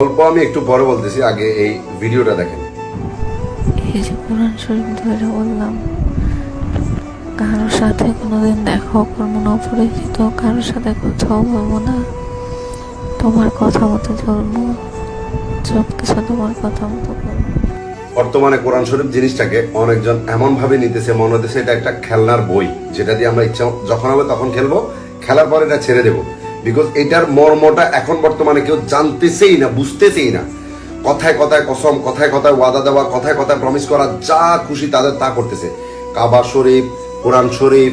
গল্প আমি একটু পরে বলতেছি, আগে এই ভিডিওটা দেখেন। এই যে কোরআন শরীফ ধরে বললাম, কারোর সাথে কোনোদিন দেখাও করবো না, অপরিচিত কারোর সাথে কথাও বলবো না, তোমার কথা মতো চলবো, সব কিছু তোমার কথা মতো করবো। বর্তমানে কোরআন শরীফ জিনিসটাকে অনেকজন এমন ভাবে নিতেছে, মনে হতেছে এটা একটা খেলনার বই, যেটা দিয়ে আমরা ইচ্ছা যখন হবে তখন খেলবো, খেলার পর এটা ছেড়ে দেবো। বিকজ এটার মর্মটা এখন বর্তমানে কেউ জানতেছেই না, বুঝতেছেই না। কথায় কথায় কসম, কথায় কথায় ওয়াদা দেওয়া, কথায় কথায় প্রমিস করা, যা খুশি তাদের তা করতেছে। কাবা শরীফ, কোরআন শরীফ,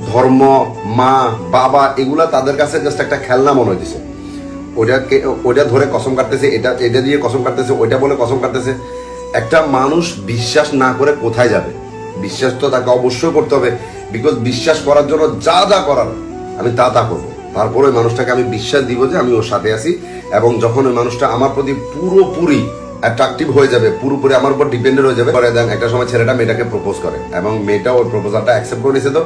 ধর্ম, মা বাবা, এগুলা তাদের কাছে জাস্ট একটা খেলনা মনে হইতেছে। ওইটা ধরে কসম কাটতেছে, এটা দিয়ে কসম কাটতেছে, ওইটা বলে কসম কাটতেছে। একটা মানুষ বিশ্বাস না করে কোথায় যাবে? বিশ্বাস তো তাকে অবশ্যই করতে হবে, বিকজ বিশ্বাস করার জন্য যা যা করার আমি তা তা করবো। তারপরে ওই মানুষটাকে আমি বিশ্বাস দিব যে আমি ওর সাথে আছি, এবং যখন ওই মানুষটা আমার প্রতি পুরোপুরি অ্যাট্রাকটিভ হয়ে যাবে, পুরোপুরি আমার উপর ডিপেন্ডেন্ট হয়ে যাবে, পরে দেন একটা সময় ছেলেটা মেয়েটাকে প্রপোজ করে, এবং মেয়েটা ওর প্রপোজালটা অ্যাকসেপ্ট করে নিয়েছে। তো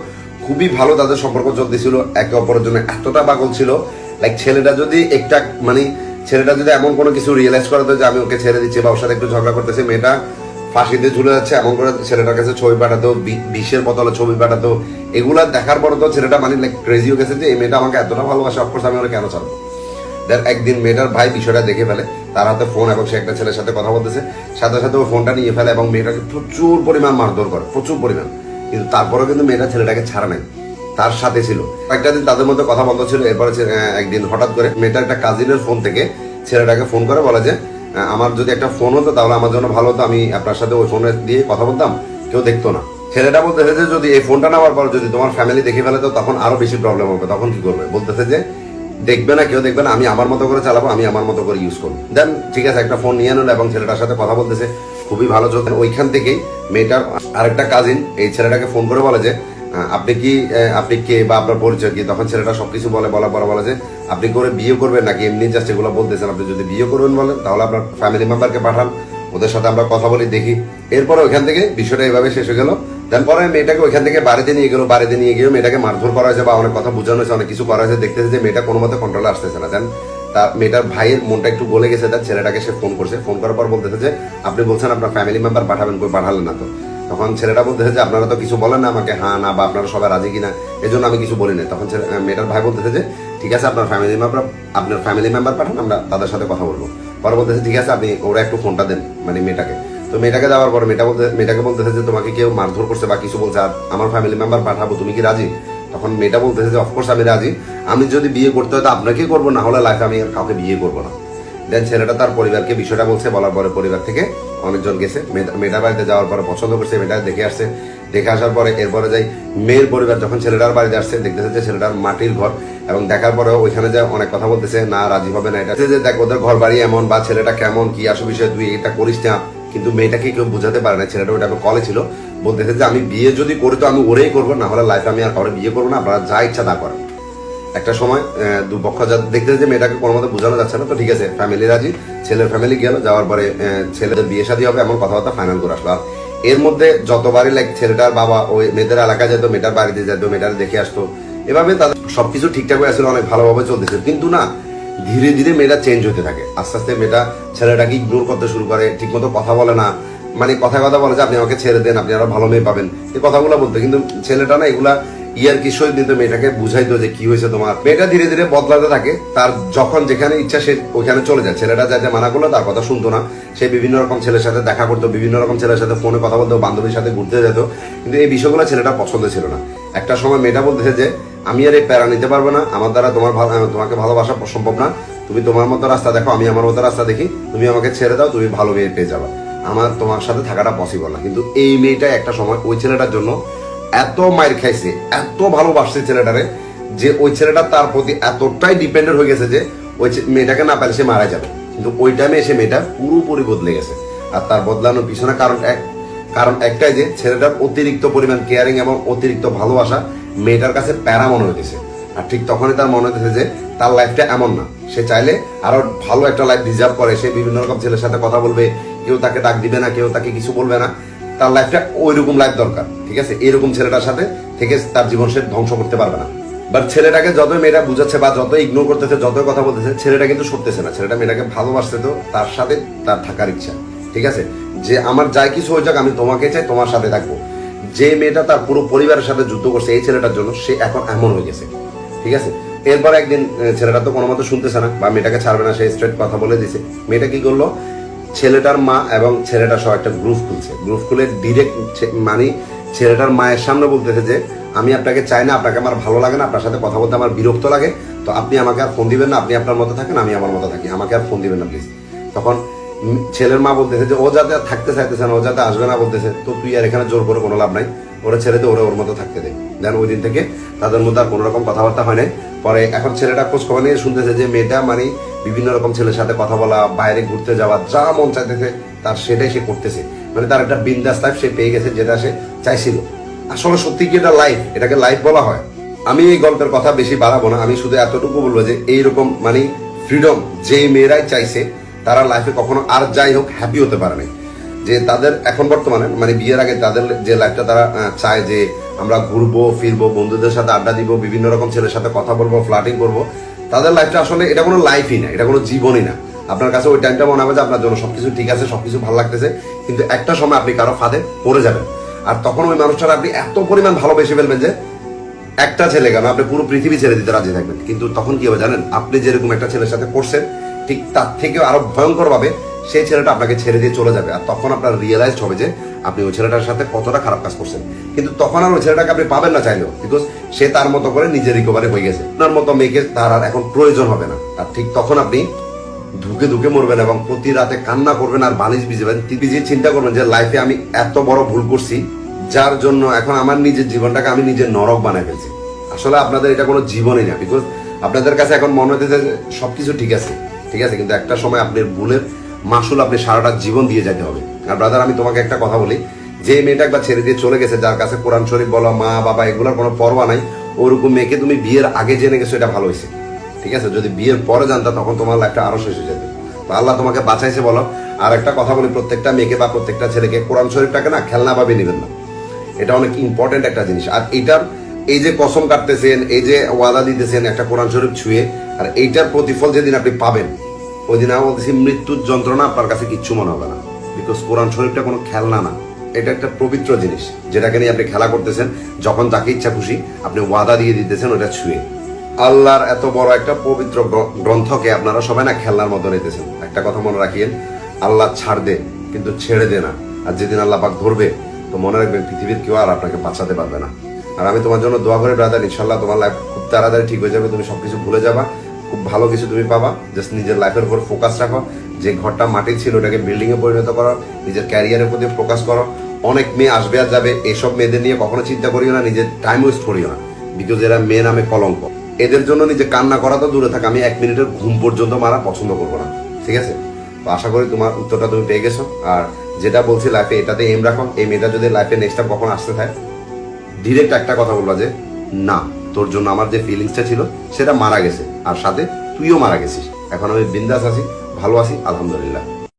খুবই ভালো তাদের সম্পর্ক চলতেছিল, একে অপরের জন্য এতটা পাগল ছিল। লাইক ছেলেটা যদি একটা ছেলেটা যদি এমন কোনো কিছু রিয়েলাইজ করে যে আমি ওকে ছেড়ে দিচ্ছি বা ওর সাথে একটু ঝগড়া করতেছে, মেয়েটা ফাঁসিতে ঝুলে যাচ্ছে, এমন করে ছেলেটার কাছে ছবি পাঠাতো, বিষের বোতলে ছবি পাঠাতো। এগুলা দেখার পর তো ছেলেটা লাইক ক্রেজি হয়ে গেছে যে এই মেয়েটা আমাকে এতটা ভালোবাসে, অফকোর্স আমি ওরা কেন ছাড়বো। দেন একদিন মেয়েটার ভাই বিষয়টা দেখে ফেলে, তার হাতে ফোন, এবং সে একটা ছেলের সাথে কথা বলতেছে, সাথে সাথে ও ফোনটা নিয়ে ফেলে এবং মেয়েটাকে প্রচুর পরিমাণ মারধর করে, প্রচুর পরিমাণ। কিন্তু তারপরেও কিন্তু মেয়েটা ছেলেটাকে ছাড়া নাই, তার সাথে ছিল। একটা দিন তাদের মধ্যে কথা বন্ধ ছিল। এরপরে একদিন হঠাৎ করে মেয়েটার একটা কাজিনের ফোন থেকে ছেলেটাকে ফোন করে বলে যে আমার যদি একটা ফোন হতো তাহলে আমার জন্য ভালো হতো, আমি আপনার সাথে ওই ফোনে দিয়ে কথা বলতাম, কেউ দেখতো না। ছেলেটা বলতেছে যে যদি এই ফোনটা নেওয়ার পর যদি তোমার ফ্যামিলি দেখে ফেলে তো তখন আরো বেশি প্রবলেম হবে, তখন কি করবে? বলতেছে যে দেখবে না, কেউ দেখবে না, আমি আমার মতো করে চালাবো, আমি আমার মতো করে ইউজ করবো। দেন ঠিক আছে, একটা ফোন নিয়ে নিল এবং ছেলেটার সাথে কথা বলতেছে, খুবই ভালো চলছে। ওইখান থেকেই মেয়েটার আরেকটা কাজিন এই ছেলেটাকে ফোন করে বলে যে আপনি কে বা আপনার পরিচয় কি? তখন ছেলেটা সবকিছু বলে যে আপনি করে বিয়ে করবেন নাকি এমনি জাস্ট এগুলো বলতেছেন? আপনি যদি বিয়ে করবেন বলেন তাহলে আপনার ফ্যামিলি মেম্বারকে পাঠান, ওদের সাথে আমরা কথা বলি, দেখি। এরপরে ওইখান থেকে বিষয়টা এইভাবে শেষ হয়ে গেল। দেন পরে মেয়েটাকে ওইখান থেকে বাড়িতে নিয়ে গিয়ে মেয়েটাকে মারধর করা হয়েছে বা অনেক কথা বোঝানো হয়েছে, অনেক কিছু করা হয়েছে। দেখতেছে যে মেয়েটা কোনো মতে কন্ট্রোলে আসতেছে না। দেন তার মেয়েটার ভাইয়ের মনটা একটু গলে গেছে, তার ছেলেটাকে সে ফোন করছে। ফোন করার পর বলতেছে যে আপনি বলছেন আপনার ফ্যামিলি মেম্বার পাঠাবেন, কই পাঠালেন না তো? তখন ছেলেটা বলতেছে যে আপনারা তো কিছু বলেন না আমাকে, হ্যাঁ না বা আপনারা সবাই রাজি কিনা, এই জন্য আমি কিছু বলি না। তখন মেয়েটার ভাই বলতেছে যে ঠিক আছে আপনার ফ্যামিলি মেম্বার পাঠান, আমরা তাদের সাথে কথা বলবো। পরে বলতেছে ঠিক আছে আপনি ওরা একটু ফোনটা দেন, মেয়েটাকে। তো মেয়েটাকে দেওয়ার পর মেয়েটাকে বলতেছে যে তোমাকে কেউ মারধর করছে বা কিছু বলছে, আর আমার ফ্যামিলি মেম্বার পাঠাবো, তুমি কি রাজি? তখন মেয়েটা বলতেছে যে অফকোর্স আমি রাজি, আমি যদি বিয়ে করতে হয় তো আপনাকেই করবো, না হলে লাইফে আমি কাউকে বিয়ে করবো না। দেন ছেলেটা তার পরিবারকে বিষয়টা বলছে, বলার পরে পরিবার থেকে অনেকজন গেছে, মেয়েটার বাড়িতে যাওয়ার পরে পছন্দ করছে, মেয়েটা দেখে আসছে। দেখে আসার পরে এরপরে যাই মেয়ের পরিবার যখন ছেলেটার বাড়িতে আসছে, দেখতেছে যে ছেলেটার মাটির ঘর, এবং দেখার পরে ওইখানে যায় অনেক কথা বলতেছে, না রাজি হবে না, এটা যে দেখ ওদের ঘর বাড়ি এমন বা ছেলেটা কেমন, কি আসো বিষয়, তুই এটা করিস না। কিন্তু মেয়েটাকে কেউ বুঝাতে পারে না। ছেলেটা ওইটা কলে ছিল, বলতেছে যে আমি বিয়ে যদি করি তো আমি ওরেই করবো, না হলে লাইফে আমি আর কাউরে বিয়ে করবো না, আপনারা যা ইচ্ছা তা করেন। একটা সময় দুপক্ষ দেখতেছে যে মেয়েটাকে কোনো মতো বোঝানো যাচ্ছে না, তো ঠিক আছে ফ্যামিলি রাজি, ছেলের ফ্যামিলি গেল, যাওয়ার পরে ছেলেদের বিয়ে শাদী হবে এমন কথাবার্তা ফাইনাল করে আসলো। আর এর মধ্যে যতবারই লাইক ছেলেটার বাবা ওই মেয়েদের এলাকায় যেত, মেয়েটার বাড়িতে যেত, মেয়েটার দেখে আসতো, এভাবে তাদের সবকিছু ঠিকঠাক হয়ে আসলে অনেক ভালোভাবে চলতেছে। কিন্তু না, ধীরে ধীরে মেয়েটা চেঞ্জ হতে থাকে। আস্তে আস্তে মেয়েটা ছেলেটাকে ইগনোর করতে শুরু করে, ঠিক মতো কথা বলে না, কথা বলে যে আপনি আমাকে ছেড়ে দেন, আপনি আরো ভালো মেয়ে পাবেন, এই কথাগুলো বলতো। কিন্তু ছেলেটা না এগুলা ইয়ার কিশোর দিতে মেয়েটাকে বুঝাইতো যে কি হয়েছে তোমার। মেয়েটা ধীরে ধীরে বদলাতে থাকে, তার যখন যেখানে ইচ্ছা সে ওইখানে চলে যায়। ছেলেটা যাতে মানা করলো তার কথা শুনতো না, সে বিভিন্ন রকম ছেলের সাথে দেখা করতো, বিভিন্ন রকম ছেলের সাথে ফোনে কথা বলতো, বান্ধবীর সাথে ঘুরতে যেত। কিন্তু এই বিষয়গুলো ছেলেটা পছন্দ ছিল না। একটা সময় মেয়েটা বলতেছে যে আমি আর এই প্যারা নিতে পারবো না, আমার দ্বারা তোমাকে ভালোবাসা সম্ভব না, তুমি তোমার মতো রাস্তা দেখো, আমি আমার মতো রাস্তা দেখি, তুমি আমাকে ছেড়ে দাও, তুমি ভালো মেয়ে পেয়ে যাবা, আমার তোমার সাথে থাকাটা পসিবল না। কিন্তু এই মেয়েটা একটা সময় ওই ছেলেটার জন্য এত মায়ের খাইছে, এত ভালোবাসছে ছেলেটারে, যে ওই ছেলেটা তার প্রতি এতটাই ডিপেন্ডেন্ট হয়ে গেছে যে ওই মেয়েটাকে না পেলে সে মারা যাবে। কিন্তু ওই টাইমে এসে মেয়েটা পুরোপুরি বদলে গেছে। আর তার বদলানোর পিছনে কারণ একটাই, যে ছেলেটার অতিরিক্ত পরিমাণ কেয়ারিং এবং অতিরিক্ত ভালোবাসা মেয়েটার কাছে প্যারা মনে হইতেছে। আর ঠিক তখনই তার মনে হইতেছে যে তার লাইফটা এমন না, সে চাইলে আরো ভালো একটা লাইফ ডিজার্ভ করে। সে বিভিন্ন রকম ছেলের সাথে কথা বলবে, কেউ তাকে ডাক দিবে না, কেউ তাকে কিছু বলবে না, তার লাইফটা ওইরকম লাইফ দরকার। ঠিক আছে, এরকম ছেলেটার সাথে থেকে তার জীবন সে ধ্বংস করতে পারবে না। বাট ছেলেটাকে যত মেয়েটা বুঝাচ্ছে বা যত ইগনোর করতেছে, যত কথা বলতেছে, ছেলেটা কিন্তু সরতেছে না। ছেলেটা মেয়েটাকে ভালোবাসতে, তো তার সাথে তার থাকার ইচ্ছা, ঠিক আছে, যে আমার যাই কিছু হয়ে যাক আমি তোমাকে চাই, তোমার সাথে থাকবো। যে মেয়েটা তার পুরো পরিবারের সাথে যুদ্ধ করছে এই ছেলেটার জন্য, সে এখন এমন হয়ে গেছে, ঠিক আছে। এরপর একদিন ছেলেটা তো কোনো মতো শুনতেছে না বা মেয়েটাকে ছাড়বে না, সে স্ট্রেট কথা বলে দিছে। মেয়েটা কি করলো, ছেলেটার মা এবং ছেলেটা সহ একটা গ্রুপ খুলছে। গ্রুপ খুলে ডিরেক্ট মানে ছেলেটার মায়ের সামনে বলতেছে যে আমি আপনাকে চাই না, আপনাকে আমার ভালো লাগে না, আপনার সাথে কথা বলতে আমার বিরক্ত লাগে, তো আপনি আমাকে আর ফোন দিবেন না, আপনি আপনার মতো থাকেন, আমি আমার মতো থাকি, আমাকে আর ফোন দিবেন না প্লিজ। তখন ছেলের মা বলতেছে যে ও যাতে থাকতে চাইতেছে না, ও যাতে আসবে না বলতেছে, তো তুই আর এখানে জোর করে কোনো লাভ নাই, ওরা ছেড়ে দিয়ে ওর মতো থাকতে দেয়। দেন ওই দিন থেকে তাদের মধ্যে আর কোনো রকম কথাবার্তা হয় নাই। পরে এখন ছেলেটা খোঁজ খবর নিয়ে শুনতেছে যে মেয়েটা মানে বিভিন্ন রকম ছেলের সাথে কথা বলা, বাইরে ঘুরতে যাওয়া, যা মন চাইতেছে তার সেটাই সে করতেছে। মানে তার একটা বিন্দাস লাইফ সে পেয়ে গেছে, যেটা সে চাইছিল। আসলে সত্যি কি এটা লাইফ? এটাকে লাইফ বলা হয়? আমি এই গল্পের কথা বেশি বাড়াবো না, আমি শুধু এতটুকু বলবো যে এইরকম মানে ফ্রিডম যে মেয়েরাই চাইছে তারা লাইফে কখনো আর যাই হোক হ্যাপি হতে পারে না। যে তাদের এখন বর্তমানে মানে বিয়ের আগে তাদের যে লাইফটা তারা চায় যে আমরা ঘুরবো ফিরবো, বন্ধুদের সাথে আড্ডা দিব, বিভিন্ন রকম ছেলের সাথে কথা বলবো, ফ্লার্টিং করবো, তাদের লাইফটা আসলে এটা কোনো লাইফই না, এটা কোনো জীবনই না। আপনার কাছে ওই টাইমটা মনে হবে যে আপনার জন্য সবকিছু ঠিক আছে, সবকিছু ভালো লাগতেছে, কিন্তু একটা সময় আপনি কারো ফাঁদে পড়ে যাবেন। আর তখন ওই মানুষটার আপনি এত পরিমাণ ভালোবেসে ফেলবেন যে একটা ছেলে কেন আপনি পুরো পৃথিবী ছেড়ে দিতে রাজি থাকবেন। কিন্তু তখন কি হবে জানেন, আপনি যেরকম একটা ছেলের সাথে পড়ছেন ঠিক তার থেকেও আরো ভয়ঙ্কর ভাবে সেই ছেলেটা আপনাকে ছেড়ে দিয়ে চলে যাবে। আর তখন আপনার রিয়েলাইজড হবে যে আপনি ওই ছেলেটার সাথে কতটা খারাপ কাজ করছেন। কিন্তু তখন আর ওই ছেলেটাকে আপনি পাবেন না চাইলেও, বিকজ সে তার মতো করে নিজে রিকভারি হয়ে গেছে। আপনার মতো মেয়েকে তার আর এখন প্রয়োজন হবে না। আর ঠিক তখন আপনি ধুকে ধুকে মরবেন এবং প্রতি রাতে কান্না করবেন আর বালিশ ভিজবেন, ভিজিয়ে চিন্তা করবেন যে লাইফে আমি এত বড় ভুল করছি, যার জন্য এখন আমার নিজের জীবনটাকে আমি নিজের নরক বানায় ফেলছি। আসলে আপনাদের এটা কোনো জীবনই না, বিকজ আপনাদের কাছে এখন মনে হতেছে যে সবকিছু ঠিক আছে, ঠিক আছে, কিন্তু একটা সময় আপনার ভুলের মাসুল আপনি সারাটা জীবন দিয়ে যেতে হবে। আর ব্রাদার, আমি তোমাকে একটা কথা বলি, যে মেয়েটা একবার ছেড়ে দিয়ে চলে গেছে, যার কাছে কোরআন শরীফ বলো, মা বাবা এগুলোর কোনো পরোয়া নাই, ওরকম মেয়েকে তুমি বিয়ের আগে জেনে গেছো, এটা ভালো হয়েছে, ঠিক আছে। যদি বিয়ের পরে জানতা তখন তোমার লাইফটা আরো শেষ হয়ে যেত। তো আল্লাহ তোমাকে বাঁচাইছে বলো। আর একটা কথা বলি, প্রত্যেকটা মেয়েকে বা প্রত্যেকটা ছেলেকে কোরআন শরীফটাকে না খেলনা ভাবে নেবেন না, এটা অনেক ইম্পর্টেন্ট একটা জিনিস। আর এটার এই যে কসম কাটতেছেন, এই যে ওয়াদা দিতেছেন একটা কোরআন শরীফ ছুঁয়ে, আর এইটার প্রতিফল যেদিন আপনি পাবেন ওই দিন আমি বলতেছি মৃত্যুর যন্ত্রণা আপনার কাছে কিচ্ছু মনে হবে না। বিকজ কোরআন শরীফটা কোনো খেলনা না, এটা একটা পবিত্র জিনিস যেটাকে নিয়ে আপনি খেলা করতেছেন। যখন তাকে ইচ্ছা খুশি আপনি ওয়াদা দিয়ে দিতেছেন ওটা ছুঁয়ে। আল্লাহর এত বড় একটা পবিত্র গ্রন্থকে আপনারা সবাই না খেলনার মতো নিতেছেন। একটা কথা মনে রাখিয়েন, আল্লাহ ছাড় দে কিন্তু ছেড়ে দে না। আর যেদিন আল্লাহ পাক ধরবে তো মনে রাখবেন পৃথিবীর কেউ আর আপনাকে বাঁচাতে পারবে না। আর আমি তোমার জন্য দোয়া করি ব্রাদার, ইনশাল্লাহ তোমার লাইফ খুব তাড়াতাড়ি ঠিক হয়ে যাবে, তুমি সবকিছু ভুলে যাবা, খুব ভালো কিছু তুমি পাবা। জাস্ট নিজের লাইফের উপর ফোকাস রাখো, যে ঘরটা মাটির ছিল ওটাকে বিল্ডিং এ পরিণত করো, নিজের ক্যারিয়ারের প্রতি ফোকাস করো। অনেক মেয়ে আসবে আর যাবে, এইসব মেয়েদের নিয়ে কখনো চিন্তা করিও না, নিজের টাইম ওয়েস্ট করিও না, বিকজ এরা মেয়ে নামে কলঙ্ক। এদের জন্য নিজে কান্না করা তো দূরে থাকে, আমি 1 মিনিটের ঘুম পর্যন্ত মারা পছন্দ করবো না, ঠিক আছে। তো আশা করি তোমার উত্তরটা তুমি পেয়ে গেছো। আর যেটা বলছি লাইফে এটাতে এম রাখো, এই মেয়েটা যদি লাইফে নেক্সট টাইম কখন আসতে থাকে ডিরেক্ট একটা কথা বলবা যে না, তোর জন্য আমার যে ফিলিংসটা ছিল সেটা মারা গেছে, আর সাথে তুইও মারা গেছিস, এখন আমি বিন্দাস আছি, ভালো আছি, আলহামদুলিল্লাহ।